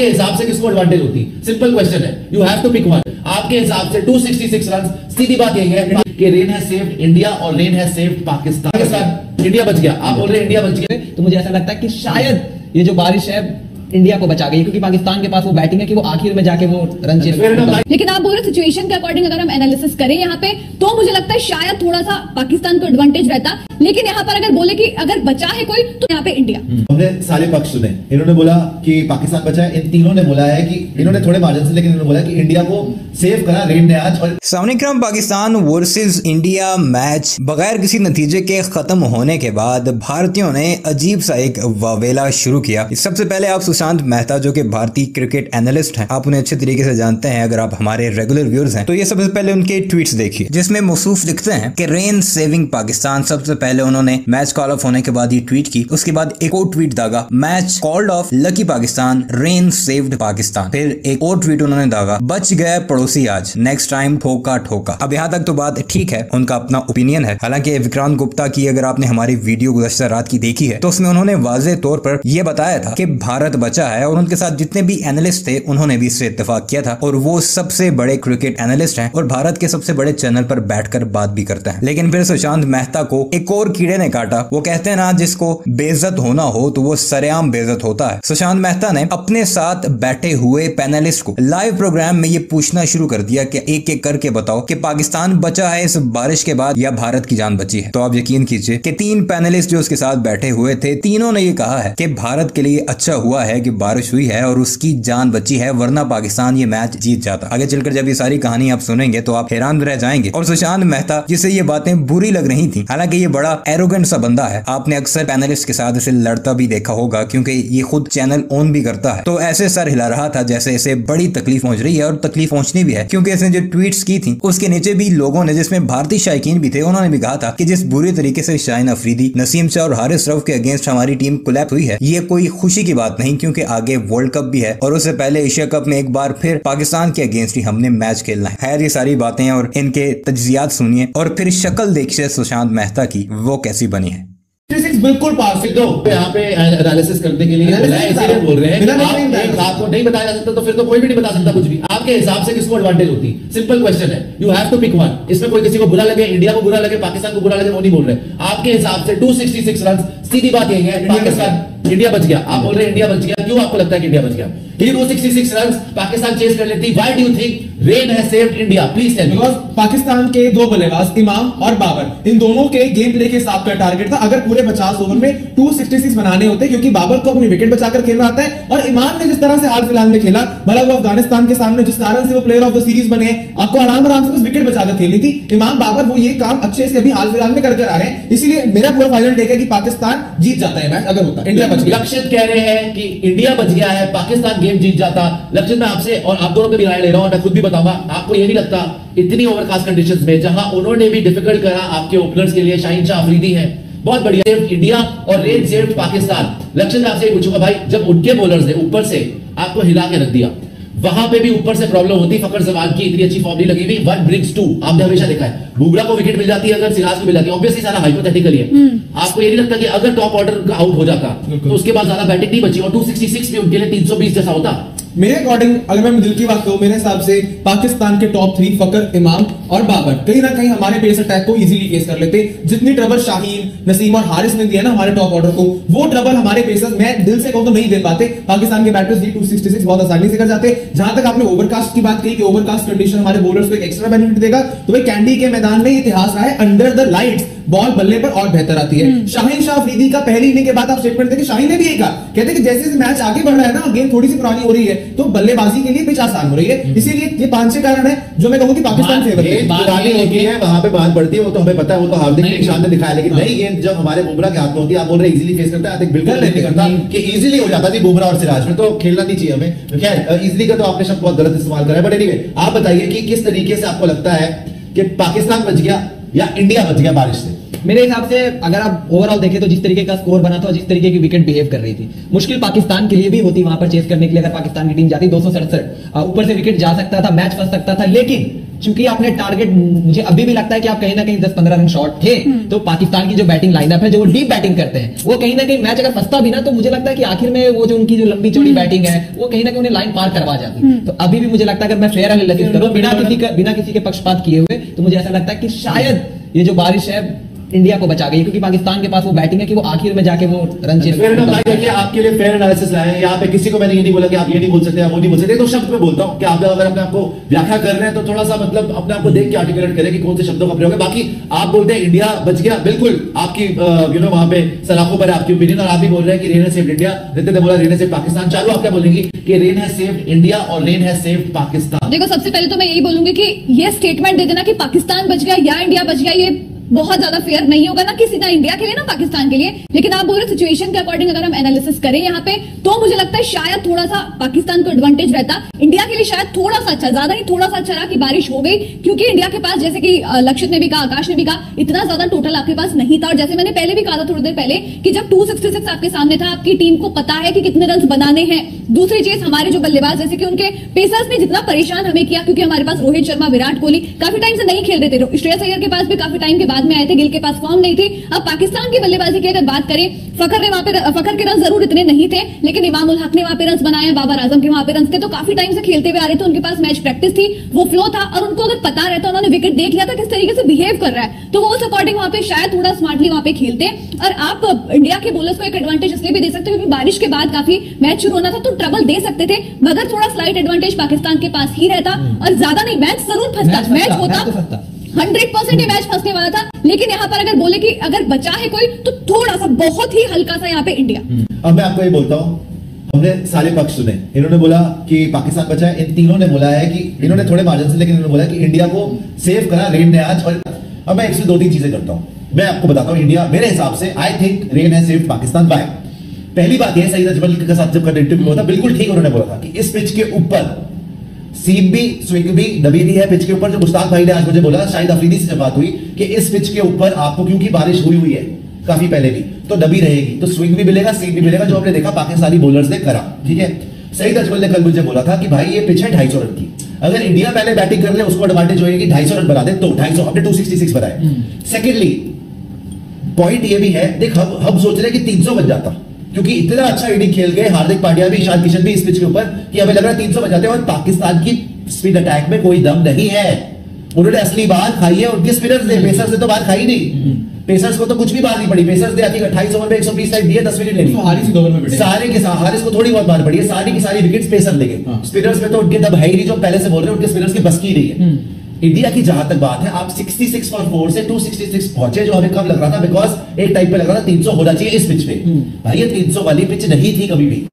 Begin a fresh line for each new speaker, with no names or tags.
आपके हिसाब से किसको एडवांटेज होती? सिंपल क्वेश्चन है, you have to pick one. आपके हिसाब से 266 रन, सीधी बात यही है कि रेन हैज सेव्ड इंडिया और rain has saved Pakistan. India बच गया, आप बोल रहे हैं इंडिया बच गया,
तो मुझे ऐसा लगता है कि शायद ये जो बारिश है इंडिया को बचा गई, क्योंकि पाकिस्तान के पास वो बैटिंग है कि वो आखिर में जाके वो रन चेस।
लेकिन आप बोल रहे सिचुएशन के अकॉर्डिंग अगर हम एनालिसिस करें यहाँ पे, तो मुझे लगता है शायद थोड़ा सा पाकिस्तान को एडवांटेज रहता, लेकिन यहाँ पर अगर बोले कि अगर बचा है कोई तो यहाँ पे इंडिया।
हमने सारे पक्ष सुने, इन्होंने बोला कि पाकिस्तान बचा है, इन तीनों ने बोला है कि इन्होंने थोड़े मार्जिन से, लेकिन इन्होंने बोला कि इंडिया को सेव करा रेन ने आज। और
सामने क्रम पाकिस्तान वर्सेस इंडिया मैच बगैर किसी नतीजे के खत्म होने के बाद भारतीयों ने अजीब सा एक वावेला शुरू किया। सबसे पहले आप सुशांत मेहता जो कि भारतीय क्रिकेट एनालिस्ट हैं, आप उन्हें अच्छे तरीके से जानते हैं अगर आप हमारे रेगुलर व्यूअर्स हैं, तो ये सबसे पहले उनके ट्वीट्स देखिए जिसमें मौसूफ लिखते हैं कि रेन सेविंग पाकिस्तान। सबसे पहले उन्होंने मैच कॉल ऑफ होने के बाद ये ट्वीट की, उसके बाद एक और ट्वीट दागा, match called off lucky Pakistan, rain saved Pakistan. फिर एक और ट्वीट उन्होंने दागा, बच गए पड़ोसी आज, नेक्स्ट टाइम ठोका ठोका। अब यहाँ तक तो बात ठीक है, उनका अपना ओपिनियन है। हालांकि विक्रांत गुप्ता की अगर आपने हमारी वीडियो गुज़श्ता रात की देखी है तो उसमें उन्होंने वाज़ेह तौर पर यह बताया था कि भारत बचा है, और उनके साथ जितने भी एनालिस्ट थे उन्होंने भी इससे इत्तेफाक किया था, और वो सबसे बड़े क्रिकेट एनालिस्ट हैं और भारत के सबसे बड़े चैनल पर बैठकर बात भी करते हैं। लेकिन फिर सुशांत मेहता को एक और कीड़े ने काटा। वो कहते हैं ना, जिसको बेइज्जत होना हो तो वो सरेआम बेइज्जत होता है। सुशांत मेहता ने अपने साथ बैठे हुए पैनलिस्ट को लाइव प्रोग्राम में ये पूछना शुरू कर दिया कि एक एक करके बताओ कि पाकिस्तान बचा है इस बारिश के बाद या भारत की जान बची है। तो आप यकीन कीजिए कि तीन पैनलिस्ट जो उसके साथ बैठे हुए थे, तीनों ने ये कहा है कि भारत के लिए अच्छा हुआ है कि बारिश हुई है और उसकी जान बची है, वरना पाकिस्तान ये मैच जीत जाता। आगे चलकर जब ये सारी कहानी आप सुनेंगे तो आप हैरान रह जाएंगे। और सुशांत मेहता जिसे ये बातें बुरी लग रही थी, हालांकि ये बड़ा एरोगेंट सा बंदा है, आपने अक्सर पैनलिस्ट के साथ इसे लड़ता भी देखा होगा क्योंकि ये खुद चैनल ओन भी करता है, तो ऐसे सर हिला रहा था जैसे इसे बड़ी तकलीफ पहुंच रही है, और तकलीफ पहुंचनी भी है क्योंकि इसने जो ट्वीट्स की थी उसके नीचे भी लोगों ने, जिसमें भारतीय शायकीन भी थे, उन्होंने भी कहा था कि जिस बुरी तरीके से शाहीन अफरीदी, नसीम शाह और हारिस रऊफ के अगेंस्ट हमारी टीम कोलैप्स हुई है, ये कोई खुशी की बात नहीं, क्योंकि आगे वर्ल्ड कप भी है और उससे पहले एशिया कप में एक बार फिर पाकिस्तान के अगेंस्ट ही हमने मैच खेलना है। खैर, ये सारी बातें और इनके तज्जियात सुनिए और फिर शक्ल देखिए सुशांत मेहता की, वो कैसी बनी है।
बिल्कुल परफेक्ट हो यहाँ पे एनालिसिस करने के लिए बोल रहे हैं। आपको नहीं बताया जा सकता तो फिर तो कोई भी नहीं बता सकता कुछ भी। आपके हिसाब से किसको एडवांटेज होती? सिंपल क्वेश्चन है, you have to pick one. इसमें कोई किसी को बुरा लगे, इंडिया को बुरा लगे, पाकिस्तान को बुरा लगे, वो नहीं बोल रहे। आपके हिसाब से 266 रन, सीधी बात यही है, पाकिस्तान इंडिया बच गया। आप बोल रहे हैं इंडिया बच गया, क्यों आपको लगता है कि इंडिया बच गया? 266 रन पाकिस्तान चेस कर लेती। Why do you think rain has saved India? Please tell me.
Because Pakistan के दो बल्लेबाज इमाम और बाबर, इन दोनों के गेम प्ले के हिसाब का टारगेट था अगर पूरे 50 ओवर में 266 बनाने होते, क्योंकि बाबर को अपनी विकेट बचाकर खेलना आता है और इमाम ने जिस तरह से हाल फिलहाल में खेला, भला वो अफगानिस्तान के सामने जिस कारण से वो प्लेयर ऑफ द सीरीज बने, आपको आराम से बस विकेट बचाकर खेलनी थी। इमाम बाबर वो ये काम अच्छे से अभी हाल फिलहाल में करके आ रहे हैं, इसीलिए मेरा पूरा फाइनल टेक है कि पाकिस्तान जीत जाता है मैच अगर होता। इंडिया बच गया।
लक्षित कह रहे हैं कि इंडिया बच गया है, पाकिस्तान गेम जीत जाता। लक्षित, मैं आपसे और आप दोनों पे भी राय ले रहा हूं, मैं खुद भी बताऊंगा। आपको ये नहीं लगता इतनी ओवरकास्ट कंडीशंस में, जहां उन्होंने भी डिफिकल्ट करा आपके ओपनर्स के लिए, शाहीन शाह अफरीदी है बहुत बढ़िया, सेव्ड इंडिया और रेन सेव्ड पाकिस्तान। लक्षित, मैं आपसे पूछूंगा भाई, जब उनके बॉलर्स ने ऊपर से आपको हिला के रख दिया, वहां पे भी ऊपर से प्रॉब्लम होती, फकर जमान की इतनी अच्छी फॉर्म नहीं लगी हुई, वन ब्रिंग्स टू, आपने हमेशा देखा है। बुमराह को विकेट मिल जाती है, अगर सिराज को मिल जाती है, ऑब्वियसली सारा हाइपोथेटिकल है। आपको ये नहीं लगता कि अगर टॉप ऑर्डर आउट हो जाता तो उसके बाद ज्यादा बैटिंग नहीं बची और 266 भी उनके लिए 320 जैसा होता?
मेरे अकॉर्डिंग अगर मैं दिल की बात करूं, मेरे हिसाब से पाकिस्तान के टॉप 3 फकर, इमाम और बाबर कहीं ना कहीं हमारे पेस अटैक को इजीली फेस कर लेते। जितनी ट्रबल शाहीन, नसीम और हारिस ने दिया ना हमारे टॉप ऑर्डर को, वो ट्रबल हमारे पेसर्स, मैं दिल से कहूं तो नहीं दे पाते। पाकिस्तान के बैटर्स 266 बहुत आसानी से कर जाते। जहां तक आपने ओवरकास्ट की बात कही कि ओवरकास्ट कंडीशन हमारे बॉलर्स को एक एक्स्ट्रा बेनिफिट देगा, तो भाई कैंडी के मैदान में इतिहास रहा है, अंडर द लाइट्स बॉल बल्ले पर और बेहतर आती है। शाहीन शाह अफरीदी का पहली इनिंग के बाद आप स्टेटमेंट देखें, शाहीन ने भी यही कहा, कहते कि जैसे मैच आगे बढ़ रहा है ना, गेम थोड़ी सी पुरानी हो रही है, तो बल्लेबाजी के लिए पिच आसान हो रही है। इसीलिए ये 5-6 कारण है जो मैं कहूं कि पाकिस्तान फेवर है।
पुरानी होती है, वहां पे बात पड़ती है, वो तो हमें पता है, वो तो हार्दिक ने शान ने दिखाया। लेकिन नई गेंद जब हमारे बुमराह के हाथ में होती है, आप बोल रहे इजीली फेस करता है, बिल्कुल नहीं करता कि इजीली हो जाता थी बुमराह और सिराज में, तो खेलना नहीं चाहिए हमें। क्या इजीली का तो आपने शब्द बहुत गलत इस्तेमाल करा है, बट एनीवे आप बताइए कि किस तरीके से आपको लगता है कि पाकिस्तान बच गया या इंडिया बच गया बारिश से?
मेरे हिसाब से अगर आप ओवरऑल देखें तो जिस तरीके का स्कोर बना था और जिस तरीके की विकेट बिहेव कर रही थी, मुश्किल पाकिस्तान के लिए भी होती वहां पर चेस करने के लिए। अगर पाकिस्तान की टीम जाती 267 ऊपर से विकेट जा सकता था, मैच फंस सकता था, लेकिन चूंकि आपने टारगेट, मुझे अभी भी लगता है कि आप कहीं ना कहीं 10-15 रन शॉर्ट थे, तो पाकिस्तान की जो बैटिंग लाइनअप है, जो वो डीप बैटिंग करते हैं, वो कहीं ना कहीं मैच अगर फंसता भी ना, तो मुझे लगता है कि आखिर में वो जो उनकी जो लंबी चौड़ी बैटिंग है, वो कहीं ना कहीं उन्हें लाइन पार करवा जाती। तो अभी भी मुझे लगता है अगर मैं फेयर एनालिसिस करूं बिना किसी के पक्षपात किए हुए, तो मुझे ऐसा लगता है कि शायद ये जो बारिश है इंडिया को बचा गई, क्योंकि पाकिस्तान के पास वो बैटिंग है कि वो आखिर में जाके वो रन चेस।
देखिए आपके लिए फेयर एनालिसिस लाए हैं। यहाँ पे किसी को मैंने ये नहीं बोला कि आप ये नहीं बोल सकते, आप वो नहीं बोल सकते। तो शब्द में बोलता हूँ कि आप अगर अपने आपको व्याख्या कर रहे हैं तो थोड़ा सा मतलब अपने आपको देख के आर्टिकुलेट करें कि कौन से शब्दों का प्रयोग है। बाकी आप बोलते हैं इंडिया बच गया, बिल्कुल आपकी वहां पे सलाखों पर आपकी ओपिनियन, और आप भी बोल रहे हैं कि रेन है सेव्ड इंडिया, नितिन ने बोला रेन है सेव्ड पाकिस्तान। चालू आप क्या बोलेंगे कि रेन है सेव्ड इंडिया और रेन है सेव्ड पाकिस्तान?
देखो, सबसे पहले तो मैं यही बोलूंगी कि ये स्टेटमेंट दे देना कि पाकिस्तान बच गया या इंडिया बच गया, ये बहुत ज्यादा फेयर नहीं होगा, ना किसी ना इंडिया के लिए ना पाकिस्तान के लिए। लेकिन आप बोल रहे सिचुएशन के अकॉर्डिंग अगर हम एनालिसिस करें यहाँ पे, तो मुझे लगता है शायद थोड़ा सा पाकिस्तान को एडवांटेज रहता। इंडिया के लिए शायद थोड़ा सा अच्छा, ज्यादा नहीं थोड़ा सा अच्छा रहा कि बारिश हो गई, क्योंकि इंडिया के पास, जैसे कि लक्षित ने भी कहा, आकाश ने भी कहा, इतना ज्यादा टोटल आपके पास नहीं था। और जैसे मैंने पहले भी कहा था थोड़ी देर पहले कि जब 266 आपके सामने था, आपकी टीम को पता है कि कितने रन बनाने हैं। दूसरी चीज, हमारे जो बल्लेबाज, जैसे कि उनके पेसर्स ने जितना परेशान हमें किया, क्योंकि हमारे पास रोहित शर्मा, विराट कोहली काफी टाइम से नहीं खेल रहे थे, श्रेयस अय्यर के पास भी काफी टाइम के बाद में आए थे, गिल के पास फॉर्म नहीं थी। अब पाकिस्तान की बल्लेबाजी की अगर बात करें, फखर के रन जरूर इतने नहीं थे, लेकिन इमामुल हक ने वहां पे रन बनाए, बाबर आजम के वहां पे रन थे, तो काफी टाइम से खेलते हुए आ रहे थे, उनके पास मैच प्रैक्टिस थी, वो फ्लो था, और उनको अगर पता रहता, उन्होंने विकेट देख लिया था किस तरीके से बिहेव कर रहा है, तो वो उस अकॉर्डिंग वहां पे शायद थोड़ा स्मार्टली वहां पे खेलते। और आप इंडिया के बॉलर्स को एक एडवांटेज इसलिए भी दे सकते हो क्योंकि बारिश के बाद काफी मैच शुरू होना था, तो ट्रबल दे सकते थे, मगर थोड़ा स्लाइट एडवांटेज पाकिस्तान के पास ही रहता, और ज्यादा नहीं, मैच जरूर फंसता, मैच होता 100% मैच फंसने वाला था। लेकिन यहाँ पर अगर बोले कि अगर बचा है कोई, तो थोड़ा सा, बहुत ही हल्का सा यहाँ पे इंडिया।
अब मैं आपको ये बोलता हूँ, हमने सारे पक्ष सुने। इन्होंने बोला कि पाकिस्तान बचा है, इन तीनों ने बोला है कि इन्होंने थोड़े मार्जिन से, लेकिन इन्होंने बोला कि इंडिया को सेव करा रेन ने आज। और अब मैं इसमें 2-3 चीजें करता हूँ, मैं आपको बताता हूँ। इंडिया मेरे हिसाब से, आई थिंक रेन है सेव्ड पाकिस्तान। बाय पहली बात यह, सईद अजमल के साथ जब इंटरव्यू हुआ था, बिल्कुल ठीक उन्होंने बोला था कि इस पिच के ऊपर सीम भी, स्विंग भी, नबी भी है पिच के ऊपर। जो मुश्ताक भाई ने आज मुझे बोला, शायद अफरीदी से जब बात हुई कि इस पिच के ऊपर आपको, क्योंकि बारिश हुई है काफी पहले भी, तो नबी रहेगी, तो स्विंग भी मिलेगा, सीम भी मिलेगा, जो हमने देखा पाकिस्तानी बॉलर्स ने करा। ठीक है, सईद अजमल ने कल मुझे बोला था कि भाई ये पिच है 250 रन की, अगर इंडिया पहले बैटिंग कर ले, उसको एडवांटेज होगी कि 250 रन बना दे, तो 250 हमने 266 बनाए। सेकेंडली पॉइंट ये भी है, देख हम सोच रहे हैं कि 300 बन जाता, क्योंकि इतना अच्छा इनिंग खेल गए हार्दिक पांड्या भी, ईशान किशन भी इस पिच के ऊपर, कि हमें लग रहा है 300 बन जाते हैं। और पाकिस्तान की स्पिन अटैक में कोई दम नहीं है, उन्होंने असली बात खाई है, उनके स्पिनर्स ने, पेसर्स ने तो बात खाई नहीं। पेसर्स को तो कुछ भी बात नहीं पड़ी, पेसर्स ने 28 ओवर में 120 राइड दिए, 10 विकेट ले लिए,
हारिस ओवर में
सारे के साथ। हारिस को थोड़ी बहुत बात पड़ी है, सारी की सारी विकेट्स पेसर ले गए। स्पिनर्स में तो उनके दम है ही नहीं, जो पहले से बोल रहे हैं, उनके स्पिनर्स की बस की नहीं है। इंडिया की जहां तक बात है, आप 66 फॉर 4 से 266 पहुंचे, जो हमें कम लग रहा था, बिकॉज एक टाइम पे लग रहा था 300 होना चाहिए इस पिच पे। भाई ये 300 वाली पिच नहीं थी कभी भी,